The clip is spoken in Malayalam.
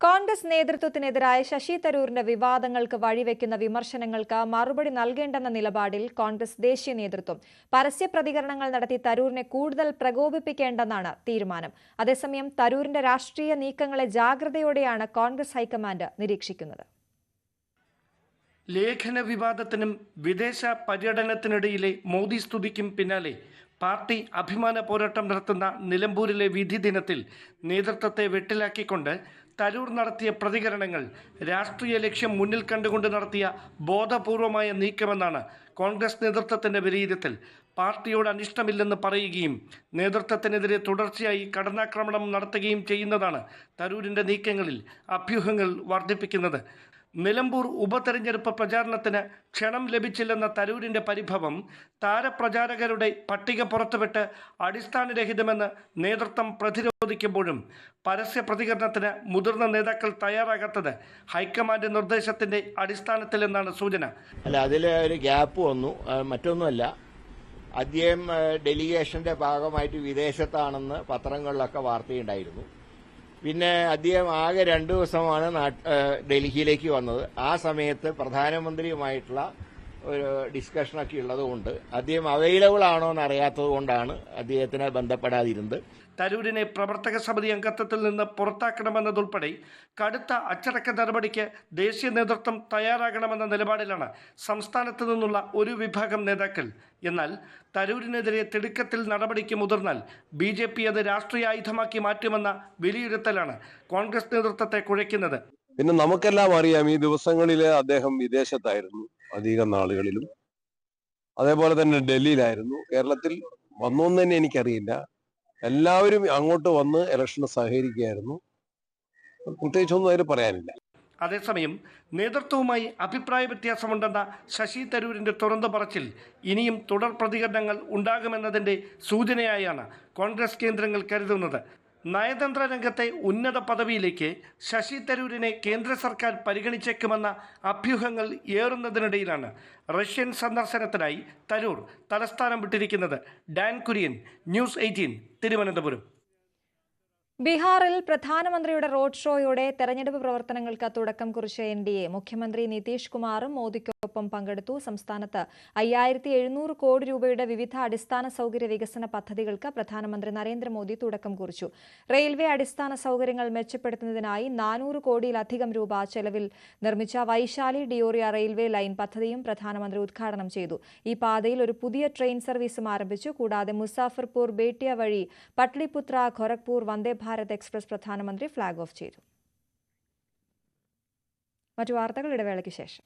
കോൺഗ്രസ് നേതൃത്വത്തിനെതിരായ ശശി തരൂരിന്റെ വിവാദങ്ങൾക്ക് വഴിവെക്കുന്ന വിമർശനങ്ങൾക്ക് മറുപടി നൽകേണ്ടെന്ന നിലപാടിൽ കോൺഗ്രസ് ദേശീയ നേതൃത്വം പരസ്യ പ്രതികരണങ്ങൾ നടത്തി തരൂരിനെ കൂടുതൽ പ്രകോപിപ്പിക്കേണ്ടെന്നാണ് തീരുമാനം. അതേസമയം തരൂരിന്റെ രാഷ്ട്രീയ നീക്കങ്ങളെ ജാഗ്രതയോടെയാണ് കോൺഗ്രസ് ഹൈക്കമാൻഡ് നിരീക്ഷിക്കുന്നത്. ലേഖന വിവാദത്തിനും വിദേശ പര്യടനത്തിനിടയിലെ മോദി സ്തുതിക്കും പിന്നാലെ പാർട്ടി അഭിമാന പോരാട്ടം നടത്തുന്ന നിലമ്പൂരിലെ വിധി ദിനത്തിൽ നേതൃത്വത്തെ വെട്ടിലാക്കിക്കൊണ്ട് തരൂർ നടത്തിയ പ്രതികരണങ്ങൾ രാഷ്ട്രീയ ലക്ഷ്യം മുന്നിൽ കണ്ടുകൊണ്ട് നടത്തിയ ബോധപൂർവമായ നീക്കമെന്നാണ് കോൺഗ്രസ് നേതൃത്വത്തിന്റെ വിലയിരുത്തൽ. പാർട്ടിയോട് അനിഷ്ടമില്ലെന്ന് പറയുകയും നേതൃത്വത്തിനെതിരെ തുടർച്ചയായി കടന്നാക്രമണം നടത്തുകയും ചെയ്യുന്നതാണ് തരൂരിന്റെ നീക്കങ്ങളിൽ അഭ്യൂഹങ്ങൾ വർദ്ധിപ്പിക്കുന്നത്. നിലമ്പൂർ ഉപതെരഞ്ഞെടുപ്പ് പ്രചാരണത്തിന് ക്ഷണം ലഭിച്ചില്ലെന്ന തരൂരിന്റെ പരിഭവം താരപ്രചാരകരുടെ പട്ടിക പുറത്തുവിട്ട് അടിസ്ഥാനരഹിതമെന്ന് നേതൃത്വം പ്രതിരോധിക്കുമ്പോഴും പരസ്യ പ്രതികരണത്തിന് മുതിർന്ന നേതാക്കൾ തയ്യാറാകാത്തത് ഹൈക്കമാൻഡ് നിർദ്ദേശത്തിന്റെ അടിസ്ഥാനത്തിലെന്നാണ് സൂചന. അതിൽ ഒരു ഗ്യാപ്പ് വന്നു, മറ്റൊന്നുമല്ല. അദ്ദേഹം ഡെലിഗേഷന്റെ ഭാഗമായിട്ട് വിദേശത്താണെന്ന് പത്രങ്ങളിലൊക്കെ വാർത്തയുണ്ടായിരുന്നു. പിന്നെ അദ്ദേഹം ആകെ 2 ദിവസമാണ് ഡൽഹിയിലേക്ക് വന്നത്. ആ സമയത്ത് പ്രധാനമന്ത്രിയുമായിട്ടുള്ള ഒരു ഡിസ്കഷനൊക്കെ ഉള്ളതുകൊണ്ട് അദ്ദേഹം അവൈലബിൾ ആണോ എന്ന് അറിയാത്തത് കൊണ്ടാണ് അദ്ദേഹത്തിനെ ബന്ധപ്പെടാതിരുന്നത്. തരൂരിനെ പ്രവർത്തക സമിതി അംഗത്വത്തിൽ നിന്ന് പുറത്താക്കണമെന്നതുൾപ്പെടെ കടുത്ത അച്ചടക്ക നടപടിക്ക് ദേശീയ നേതൃത്വം തയ്യാറാകണമെന്ന നിലപാടിലാണ് സംസ്ഥാനത്ത് നിന്നുള്ള ഒരു വിഭാഗം നേതാക്കൾ. എന്നാൽ തരൂരിനെതിരെ തിടുക്കത്തിൽ നടപടിക്ക് മുതിർന്നാൽ BJP അത് രാഷ്ട്രീയ ആയുധമാക്കി മാറ്റുമെന്ന വിലയിരുത്തലാണ് കോൺഗ്രസ് നേതൃത്വത്തെ കുഴയ്ക്കുന്നത്. പിന്നെ നമുക്കെല്ലാം അറിയാം, ഈ ദിവസങ്ങളിൽ അദ്ദേഹം വിദേശത്തായിരുന്നു അധികം നാളുകളിലും. അതേപോലെ തന്നെ ഡൽഹിയിലായിരുന്നു. കേരളത്തിൽ വന്നോന്ന് തന്നെ എനിക്കറിയില്ല. എല്ലാവരും അങ്ങോട്ട് വന്ന് ഇലക്ഷന് സഹകരിക്കുകയായിരുന്നു. പ്രത്യേകിച്ചൊന്നും അതിൽ പറയാനില്ല. അതേസമയം നേതൃത്വവുമായി അഭിപ്രായ വ്യത്യാസമുണ്ടെന്ന ശശി തരൂരിന്റെ തുറന്നു പറച്ചിൽ ഇനിയും തുടർ പ്രതികരണങ്ങൾ ഉണ്ടാകുമെന്നതിന്റെ സൂചനയായാണ് കോൺഗ്രസ് കേന്ദ്രങ്ങൾ കരുതുന്നത്. നയതന്ത്ര രംഗത്തെ ഉന്നത പദവിയിലേക്ക് ശശി തരൂരിനെ കേന്ദ്ര സർക്കാർ പരിഗണിച്ചേക്കുമെന്ന അഭ്യൂഹങ്ങൾ ഏറുന്നതിനിടയിലാണ് റഷ്യൻ സന്ദർശനത്തിനായി തരൂർ തലസ്ഥാനം വിട്ടിരിക്കുന്നത്. ഡാൻ കുര്യൻ, ന്യൂസ് 18, തിരുവനന്തപുരം. ബീഹാറിൽ പ്രധാനമന്ത്രിയുടെ റോഡ് ഷോയോടെ തെരഞ്ഞെടുപ്പ് പ്രവർത്തനങ്ങൾക്ക് തുടക്കം കുറിച്ച NDA മുഖ്യമന്ത്രി നിതീഷ് കുമാറും മോദിക്കൊപ്പം പങ്കെടുത്തു. സംസ്ഥാനത്ത് 5700 കോടി രൂപയുടെ വിവിധ അടിസ്ഥാന സൗകര്യ വികസന പദ്ധതികൾക്ക് പ്രധാനമന്ത്രി നരേന്ദ്രമോദി തുടക്കം കുറിച്ചു. റെയിൽവേ അടിസ്ഥാന സൗകര്യങ്ങൾ മെച്ചപ്പെടുത്തുന്നതിനായി 400 കോടിയിലധികം രൂപ ചെലവിൽ നിർമ്മിച്ച വൈശാലി ഡിയോറിയ റെയിൽവേ ലൈൻ പദ്ധതിയും പ്രധാനമന്ത്രി ഉദ്ഘാടനം ചെയ്തു. ഈ പാതയിൽ ഒരു പുതിയ ട്രെയിൻ സർവീസും ആരംഭിച്ചു. കൂടാതെ മുസാഫർപൂർ ബേട്ടിയ വഴി പട്ലിപുത്ര ഖൊരഗ്പൂർ വന്ദേ ഭാരത് എക്സ്പ്രസ് പ്രധാനമന്ത്രി ഫ്ളാഗ് ഓഫ് ചെയ്തു. മറ്റു വാർത്തകൾ ഇടവേളയ്ക്ക് ശേഷം.